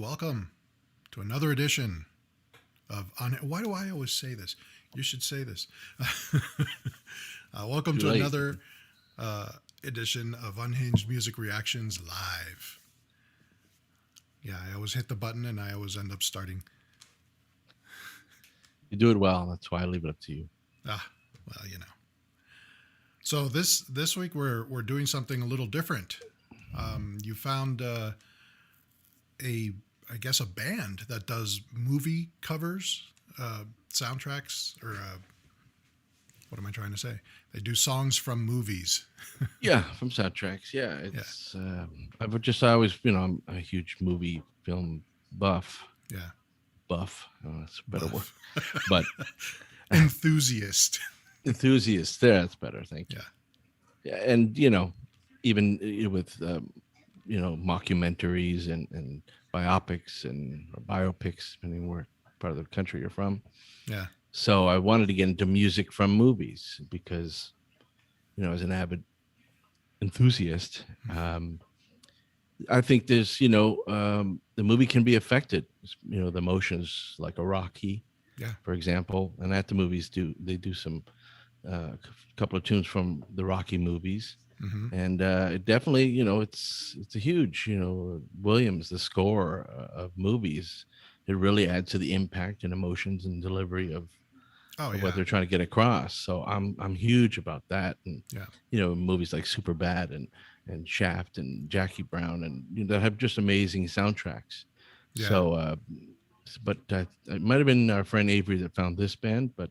welcome to another edition of Why do I always say this? You should say this. Welcome Too to late. another edition of Unhinged Music Reactions Live. Yeah, I always hit the button and I always end up starting. You do it well. That's why I leave it up to you. Well, you know. So this week we're doing something a little different. You found I guess a band that does movie covers, soundtracks, or what am I trying to say? They do songs from movies. Yeah, from soundtracks. Yeah, it's. I always, I'm a huge movie film buff. Yeah. Buff. That's a better word. Buff. But Enthusiast. enthusiast. There, that's better. Thank you. Yeah. Yeah, and even with mockumentaries and biopics and biopics, depending where part of the country you're from. Yeah. So I wanted to get into music from movies because, as an avid enthusiast, I think there's, the movie can be affected, the emotions like a Rocky, for example, and at the movies they do some couple of tunes from the Rocky movies. Mm-hmm. And it definitely, it's a huge, Williams, the score of movies, it really adds to the impact and emotions and delivery of what they're trying to get across. So I'm huge about that. And, movies like Superbad and Shaft and Jackie Brown and that have just amazing soundtracks. Yeah. So, but it might have been our friend Avery that found this band, but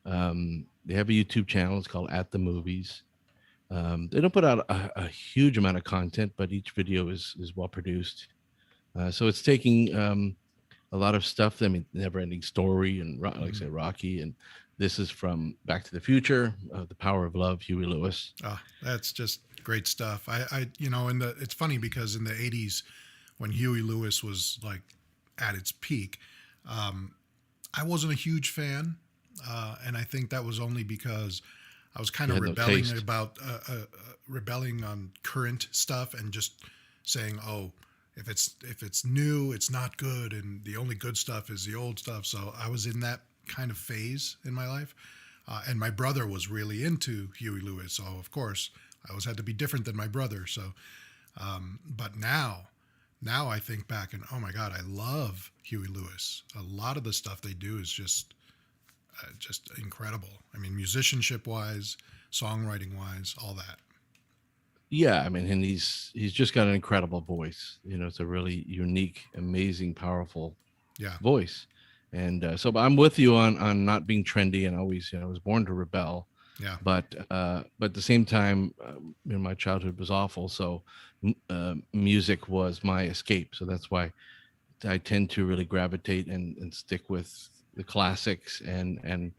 they have a YouTube channel. It's called At the Movies. They don't put out a huge amount of content, but each video is well produced. So it's taking a lot of stuff. I mean, Never Ending Story and like I say, Rocky, and this is from Back to the Future, The Power of Love, Huey Lewis. That's just great stuff. It's funny because in the 80s when Huey Lewis was like at its peak, I wasn't a huge fan. And I think that was only because I was kind of rebelling on current stuff and just saying, oh, if it's new, it's not good, and the only good stuff is the old stuff. So I was in that kind of phase in my life, and my brother was really into Huey Lewis, so of course I always had to be different than my brother. So, but now I think back and oh my God, I love Huey Lewis. A lot of the stuff they do is just incredible. I mean, musicianship wise, songwriting wise, all that. Yeah, I mean, and he's just got an incredible voice. It's a really unique, amazing, powerful voice. And so I'm with you on not being trendy, and always, I was born to rebel. Yeah. But at the same time, my childhood was awful, so music was my escape. So that's why I tend to really gravitate and stick with the classics, and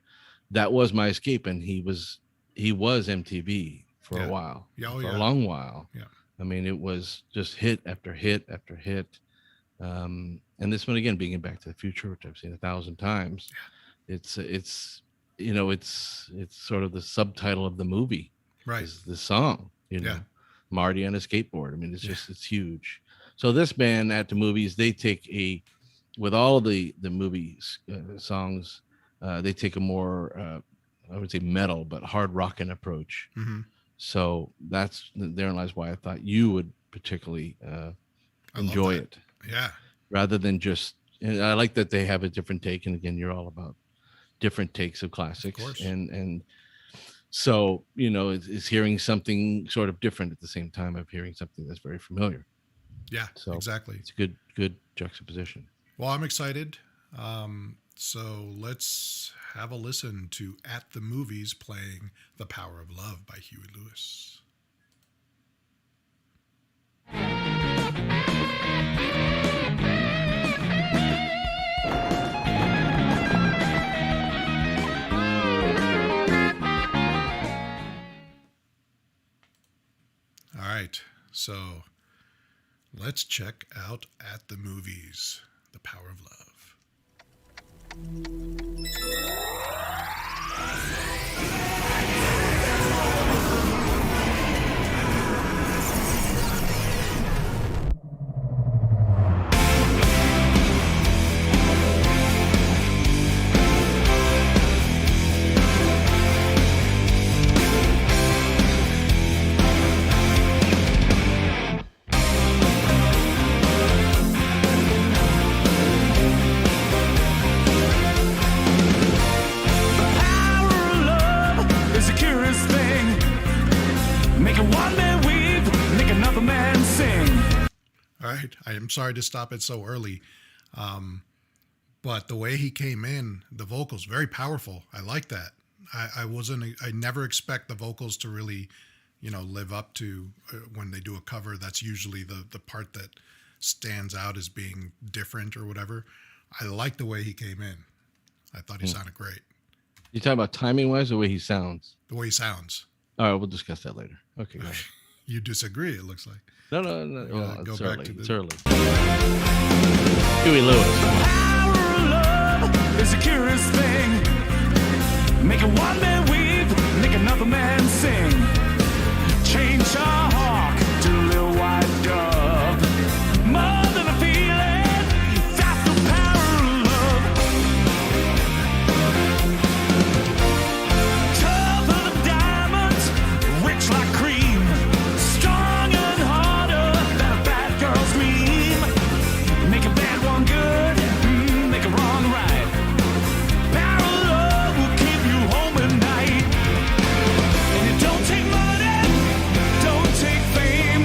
that was my escape. And he was MTV for a while, for a long while. Yeah. I mean, it was just hit after hit after hit. And this one again, being in Back to the Future, which I've seen 1,000 times, it's sort of the subtitle of the movie, right? Is the song, Marty on a skateboard. I mean, it's just it's huge. So this band At the Movies, they take with all the movies songs, they take a more I would say metal, but hard rocking approach. Mm-hmm. So therein lies why I thought you would particularly enjoy it. Yeah. Rather than just, and I like that they have a different take. And again, you're all about different takes of classics. Of course. And so, it's hearing something sort of different at the same time of hearing something that's very familiar. Yeah, so exactly. It's a good juxtaposition. Well, I'm excited. So let's have a listen to At the Movies playing The Power of Love by Huey Lewis. All right, so let's check out At the Movies, The Power of Love. I am sorry to stop it so early. But the way he came in, the vocals, very powerful. I like that. I never expect the vocals to really, live up to when they do a cover. That's usually the part that stands out as being different or whatever. I like the way he came in. I thought he sounded great. You talking about timing wise, or the way he sounds? The way he sounds. All right, we'll discuss that later. Okay. Go ahead. You disagree, it looks like. No. Well, go it's back early. to the... It's early. Huey Lewis. Power of love is a curious thing. Make one man weep, make another man sing. Change a hawk to a little white dove. More than a feeling, that's the power of love. Tougher than diamonds, rich like cream. Strong and harder than a bad girl's dream. Make a bad one good, make a wrong right. Power of love will keep you home at night. And it don't take money, don't take fame.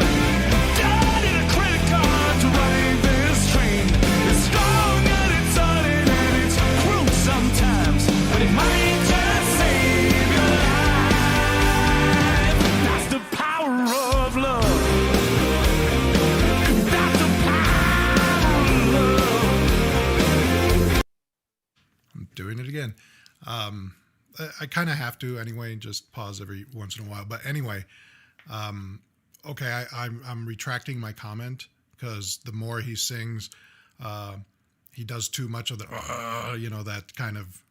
Don't need a credit card to ride this train. It's strong and it's sudden and it's cruel sometimes, but it might just save your life. That's the power of love. That's the power of love. I'm doing it again. I kind of have to anyway, just pause every once in a while. But anyway, okay, I'm retracting my comment because the more he sings, he does too much of the, that kind of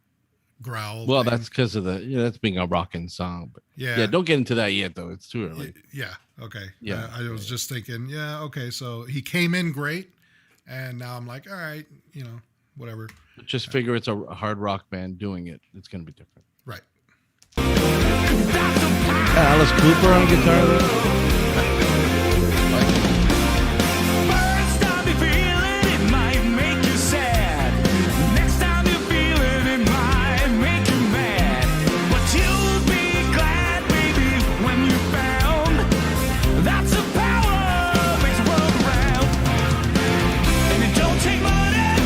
growl. Well, thing. that's because of that's being a rockin' song. But Yeah. don't get into that yet, though. It's too early. Yeah. Okay. Yeah. I was just thinking, okay. So he came in great. And now I'm like, all right, whatever. Just figure it's a hard rock band doing it. It's going to be different. Right. Alice Cooper on guitar, though. First time you feel it, it might make you sad. Next time you feel it, it might make you mad. But you'll be glad, baby, when you found that's the power makes the world round. And it don't take money,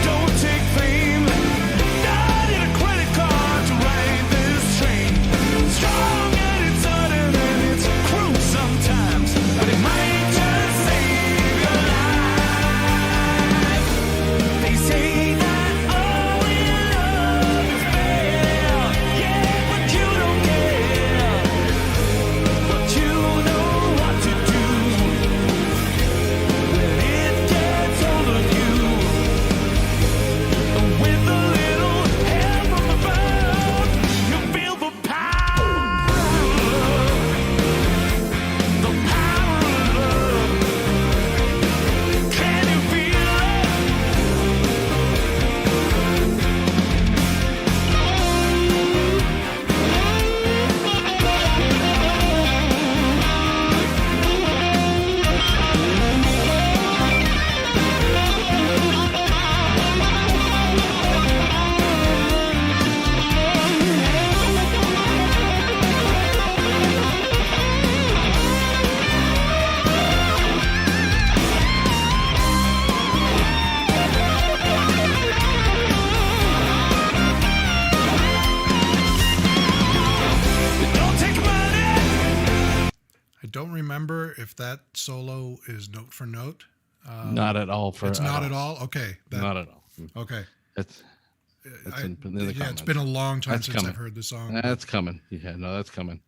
don't take fame. Not in a credit card to ride this train. Strong and it's sudden and it's cruel sometimes, but it might just save your life. They say that all in love is fair, yeah, but you don't care. But you know what to do when it gets hold of you. With a little help from above, you feel the power of love. The power of love. Can you feel it? Don't take money. I don't remember if that solo is note for note. Not at all. It's not at all. Okay. Not at all. Okay. That's in the Yeah, comments. it's been a long time That's since coming. I've heard the song. That's coming. Yeah, no, that's coming.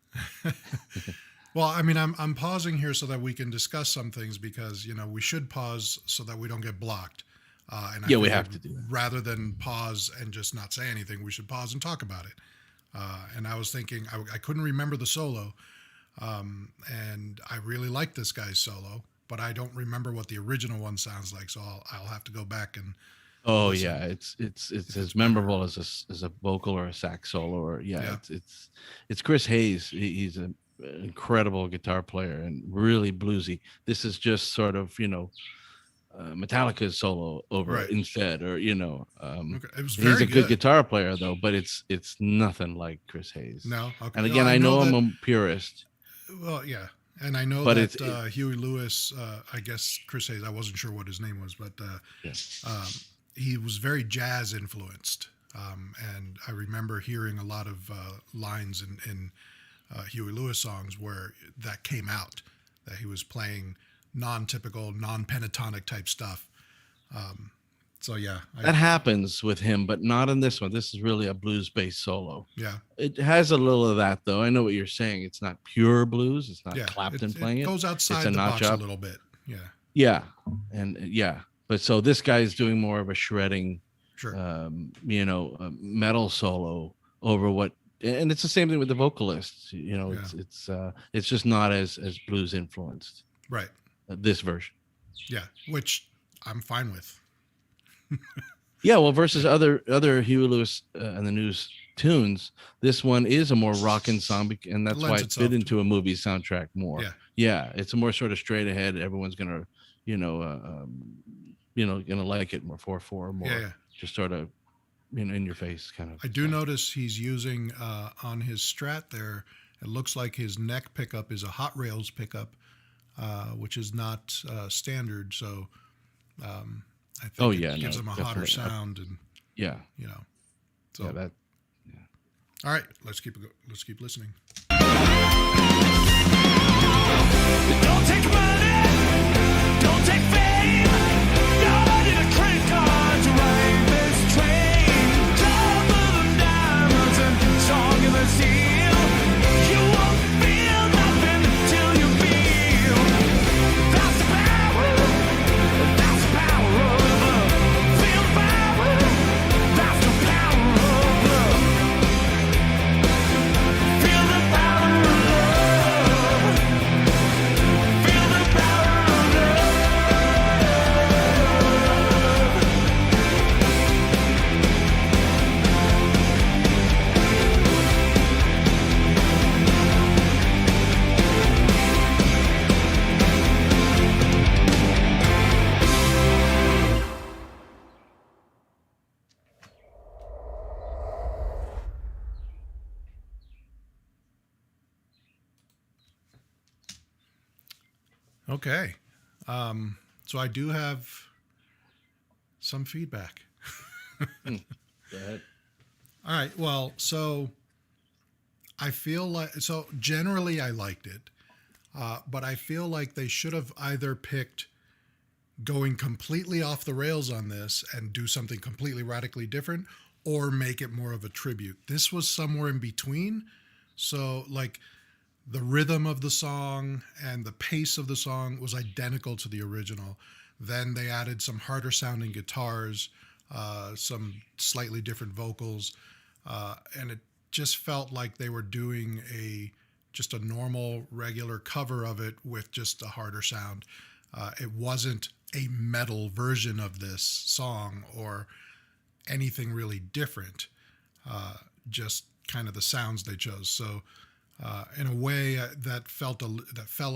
Well, I mean, I'm pausing here so that we can discuss some things because we should pause so that we don't get blocked. And I Yeah, we figured have to do that. Rather than pause and just not say anything, we should pause and talk about it. And I was thinking I couldn't remember the solo, and I really like this guy's solo, but I don't remember what the original one sounds like. So I'll have to go back and. Oh listen. yeah, it's as memorable as a vocal or a sax solo or Yeah. it's Chris Hayes. He's an incredible guitar player and really bluesy. This is just sort of Metallica's solo over Right. instead, or Okay. It was he's very a good guitar player though, but it's nothing like Chris Hayes. No. Okay. And again, Well, I know I'm that- a purist. Well, yeah. And I know But that Huey Lewis, I guess Chris Hayes, I wasn't sure what his name was, but yes. he was very jazz influenced. And I remember hearing a lot of lines in Huey Lewis songs where that came out, that he was playing non-typical, non-pentatonic type stuff. So yeah, That happens with him, but not in this one. This is really a blues-based solo. yeah, It has a little of that, though. I know what you're saying. It's not pure blues. It's not yeah. Clapton playing it it. goes outside It's a the notch box a up. little bit. Yeah, Yeah, and yeah. But so this guy's doing more of a shredding, sure. metal solo over what, and it's the same thing with the vocalists. Yeah. It's just not as blues influenced. Right. This version. Yeah, which I'm fine with. Yeah, well, versus other Huey Lewis and the News tunes, this one is a more rockin' song, and that's why it fit into a movie soundtrack more. Yeah, it's a more sort of straight ahead. Everyone's gonna, gonna like it more 4/4 more. Yeah. Just sort of, in your face kind of. I do notice he's using on his Strat there. It looks like his neck pickup is a Hot Rails pickup, which is not standard. So. I think it gives them a hotter sound, and yeah, So yeah, all right, let's keep listening. Don't take money, don't take fame. Nobody to credit card to ride this train. Love of diamonds and song in the steel. You won't feel nothing till you feel. That's the power. That's the power of love. Feel the power. That's the power of love. Feel the power of love. Feel the power of love. Okay, so I do have some feedback. Go ahead. All right. Well, so I feel like generally I liked it, but I feel like they should have either picked going completely off the rails on this and do something completely radically different, or make it more of a tribute. This was somewhere in between. So like the rhythm of the song and the pace of the song was identical to the original. Then they added some harder sounding guitars, some slightly different vocals, and it just felt like they were doing just a normal, regular cover of it with just a harder sound. It wasn't a metal version of this song or anything really different, just kind of the sounds they chose. So in a way that fell a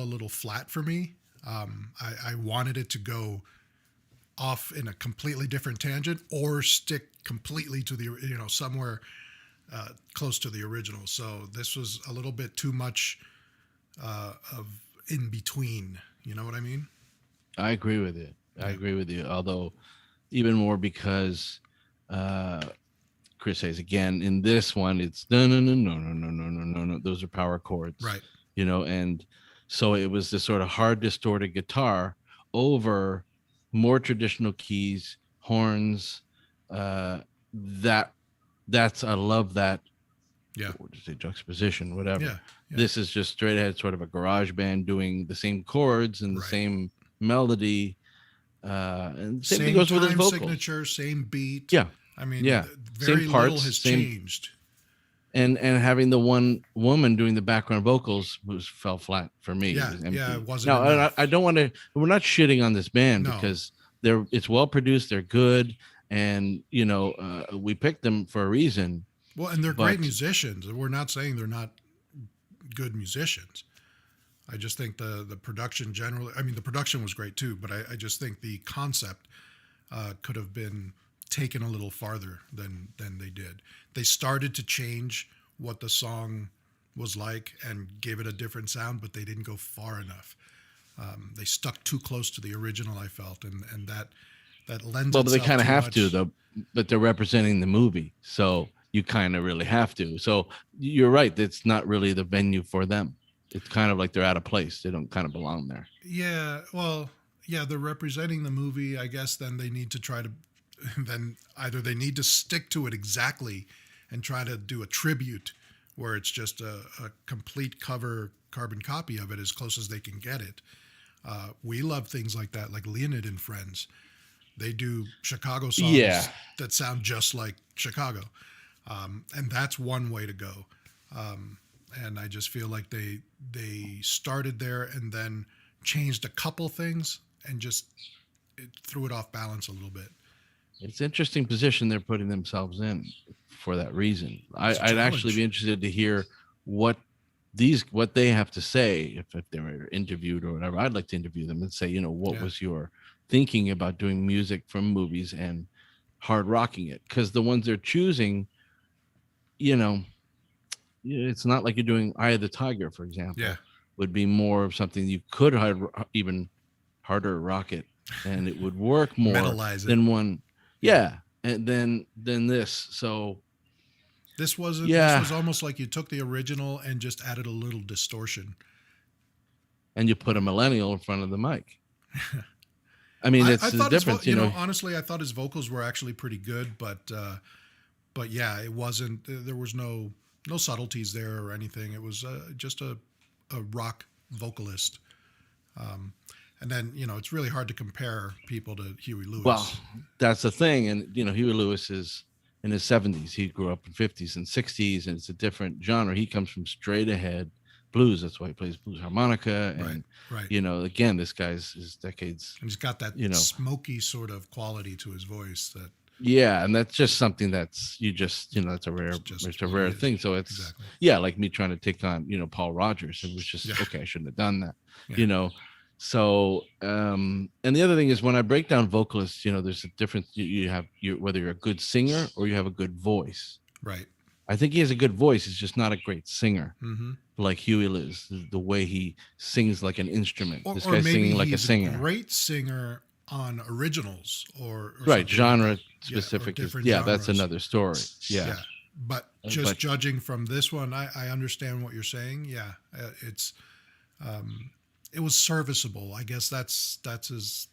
little flat for me. I wanted it to go off in a completely different tangent or stick completely to the, somewhere close to the original. So this was a little bit too much of in between. You know what I mean? I agree with you. I agree with you. Although even more because Chris says again in this one, it's no. Those are power chords, right? And so it was this sort of hard distorted guitar over more traditional keys, horns. I love that. Yeah. What did you say? Juxtaposition, whatever. Yeah. This is just straight ahead, sort of a garage band doing the same chords and the same melody. And same thing goes with his vocals. Signature, same beat. Yeah. I mean, yeah. Very same parts, little has changed. And having the one woman doing the background vocals fell flat for me. Yeah, it was empty. It wasn't. Now, I don't want to. We're not shitting on this band because it's well produced. They're good, and we picked them for a reason. Well, and they're great musicians. We're not saying they're not good musicians. I just think the production generally. I mean, the production was great too, but I just think the concept could have been taken a little farther than they did. They started to change what the song was like and gave it a different sound, but they didn't go far enough. They stuck too close to the original, I felt, and that lends Well, but they itself kind of too have much. to, though. But they're representing the movie, so you kind of really have to. So you're right. It's not really the venue for them. It's kind of like they're out of place. They don't kind of belong there. Yeah, well, yeah, they're representing the movie. I guess then they need to try to, then either they need to stick to it exactly and try to do a tribute where it's just a complete cover carbon copy of it as close as they can get it. We love things like that, like Leonid and Friends. They do Chicago songs that sound just like Chicago. And that's one way to go. And I just feel like they started there and then changed a couple things and just threw it off balance a little bit. It's an interesting position they're putting themselves in for that reason. I'd actually be interested to hear what they have to say if they were interviewed or whatever. I'd like to interview them and say, what was your thinking about doing music from movies and hard rocking it? Because the ones they're choosing, it's not like you're doing Eye of the Tiger, for example. Yeah. Would be more of something you could even harder rock it, and it would work more than one. Yeah, and then this. So this was almost like you took the original and just added a little distortion. And you put a millennial in front of the mic. I mean, it's the difference. Honestly, I thought his vocals were actually pretty good, but yeah, it wasn't. There was no subtleties there or anything. It was just a rock vocalist. And then, it's really hard to compare people to Huey Lewis. Well, that's the thing. And, Huey Lewis is in his 70s. He grew up in 50s and 60s, and it's a different genre. He comes from straight ahead blues. That's why he plays blues harmonica. And, right. Again, this guy's his decades. And he's got that smoky sort of quality to his voice that. Yeah, and that's just something that's that's a rare, it's a rare thing. So it's like me trying to take on Paul Rogers. It was just okay. I shouldn't have done that. Yeah. So and the other thing is when I break down vocalists, there's a difference. You have whether you're a good singer or you have a good voice. Right. I think he has a good voice. He's just not a great singer, mm-hmm. like Huey is. The way he sings like an instrument. This guy's singing like a singer. A great singer on originals or right genre like specific. Genres. That's another story. Yeah. But just judging from this one, I understand what you're saying. Yeah, it's it was serviceable. I guess that's as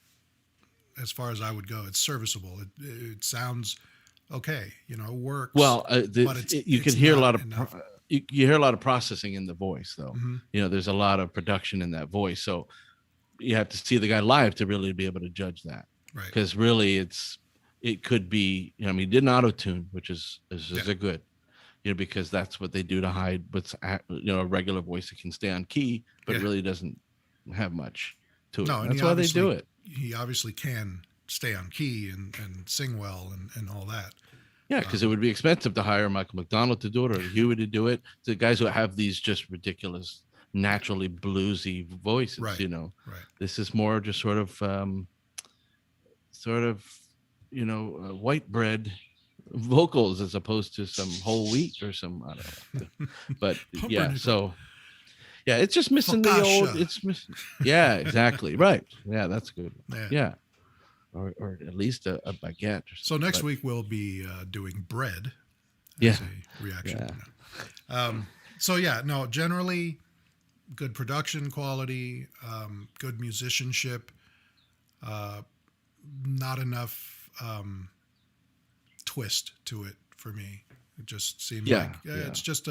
far as I would go. It's serviceable. It sounds okay. It works. Well, but you can hear a lot of you hear a lot of processing in the voice, though. Mm-hmm. There's a lot of production in that voice, so you have to see the guy live to really be able to judge that. Right. Because really, it could be. He did an auto tune, which is a good. Because that's what they do to hide what's a regular voice that can stay on key, but really doesn't have much to it. That's why they do it. He obviously can stay on key and sing well and all that. Yeah, because it would be expensive to hire Michael McDonald to do it or Huey to do it. The guys who have these just ridiculous, naturally bluesy voices. Right. Right. This is more just sort of white bread vocals as opposed to some whole wheat or some I don't know. But it's just missing the old. It's missing. Yeah, exactly. Right. Yeah, that's good. Yeah. Or at least a baguette. So next week we'll be doing bread. As a reaction. Yeah. Generally good production quality, good musicianship, not enough twist to it for me. It just seemed it's just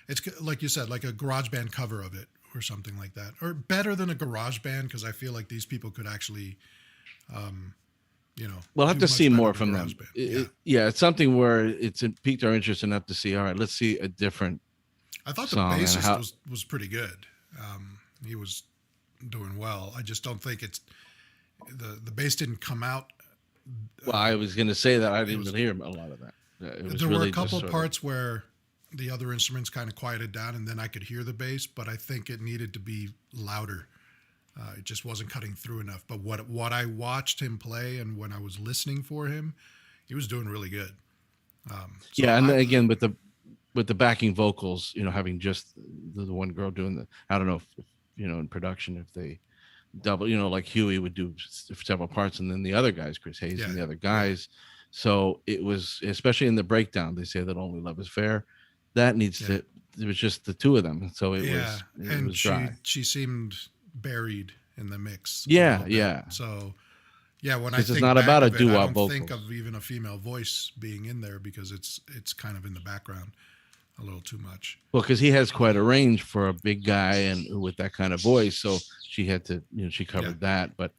it's like you said, like a garage band cover of it or something like that, or better than a garage band, because I feel like these people could actually we'll have to see more from them. It's something where it's piqued our interest enough to see, all right, let's see a different I thought the bassist was pretty good. He was doing well. I just don't think it's the bass didn't come out. Well, I was going to say that I didn't hear a lot of that. There were a couple parts where the other instruments kind of quieted down, and then I could hear the bass, but I think it needed to be louder. It just wasn't cutting through enough. But what I watched him play and when I was listening for him, he was doing really good. Again, with with the backing vocals, having just the one girl doing I don't know if in production, if they double, like Huey would do several parts, and then the other guys, Chris Hayes and the other guys. So it was, especially in the breakdown, they say that Only Love Is Fair. That needs to, it was just the two of them. So it was dry. She seemed buried in the mix. Yeah. So when I think it's not about a doo-wop I don't vocals. think of even a female voice being in there, because it's kind of in the background a little too much. Well, because he has quite a range for a big guy and with that kind of voice, so she had to, she covered that. But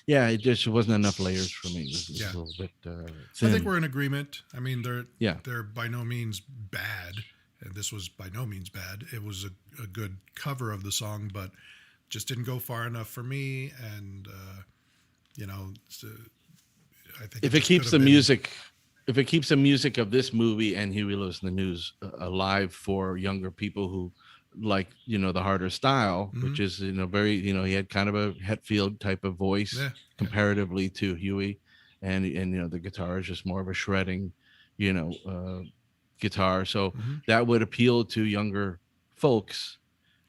it just wasn't enough layers for me. It was a little bit thin. I think we're in agreement. I mean, they're by no means bad, and this was by no means bad. It was a good cover of the song, but just didn't go far enough for me. And I think if it keeps the music. If it keeps the music of this movie and Huey Lewis in the News alive for younger people who like, the harder style, which is, very, he had kind of a Hetfield type of voice comparatively to Huey. And the guitar is just more of a shredding, guitar. So that would appeal to younger folks.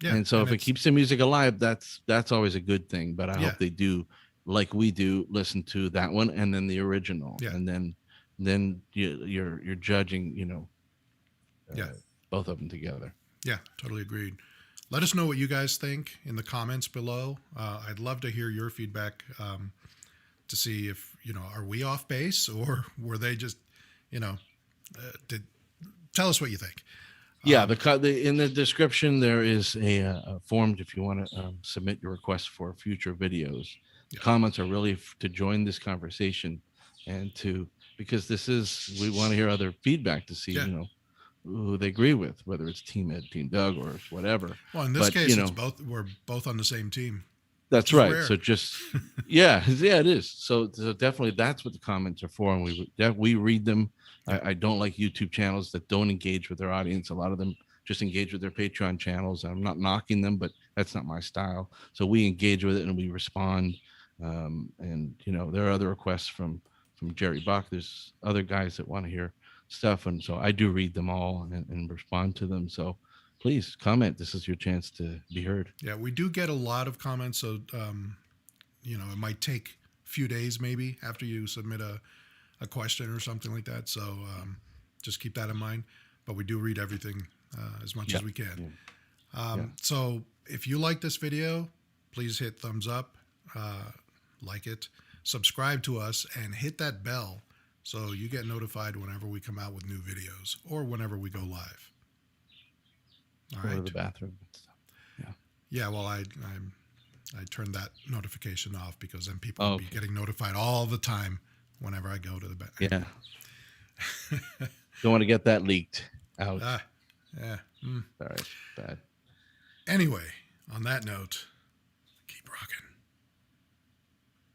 Yeah, and so if it keeps the music alive, that's always a good thing. But I hope they do, like we do, listen to that one and then the original. Yeah. And then you're judging, both of them together. Yeah, totally agreed. Let us know what you guys think in the comments below. I'd love to hear your feedback to see if, are we off base, or were they just, tell us what you think. Yeah, in the description, there is a form if you want to submit your request for future videos. The comments are really to join this conversation and because we want to hear other feedback to see, who they agree with, whether it's Team Ed, Team Doug, or whatever. Well, in this case, we're both on the same team. That's right. Rare. So just, it is. So definitely that's what the comments are for. And we read them. I don't like YouTube channels that don't engage with their audience. A lot of them just engage with their Patreon channels. I'm not knocking them, but that's not my style. So we engage with it and we respond. And there are other requests from Jerry Bach. There's other guys that want to hear stuff, and so I do read them all and respond to them. So please comment. This is your chance to be heard. Yeah, we do get a lot of comments, so it might take a few days maybe after you submit a question or something like that. So just keep that in mind. But we do read everything as much as we can. So if you like this video, please hit thumbs up, like it, subscribe to us, and hit that bell so you get notified whenever we come out with new videos or whenever we go live. All right. Go to the bathroom and stuff. Yeah. Well, I turned that notification off because then people will be getting notified all the time whenever I go to the bathroom. Yeah. Don't want to get that leaked out. Yeah. All right. Bad. Anyway, on that note, keep rocking.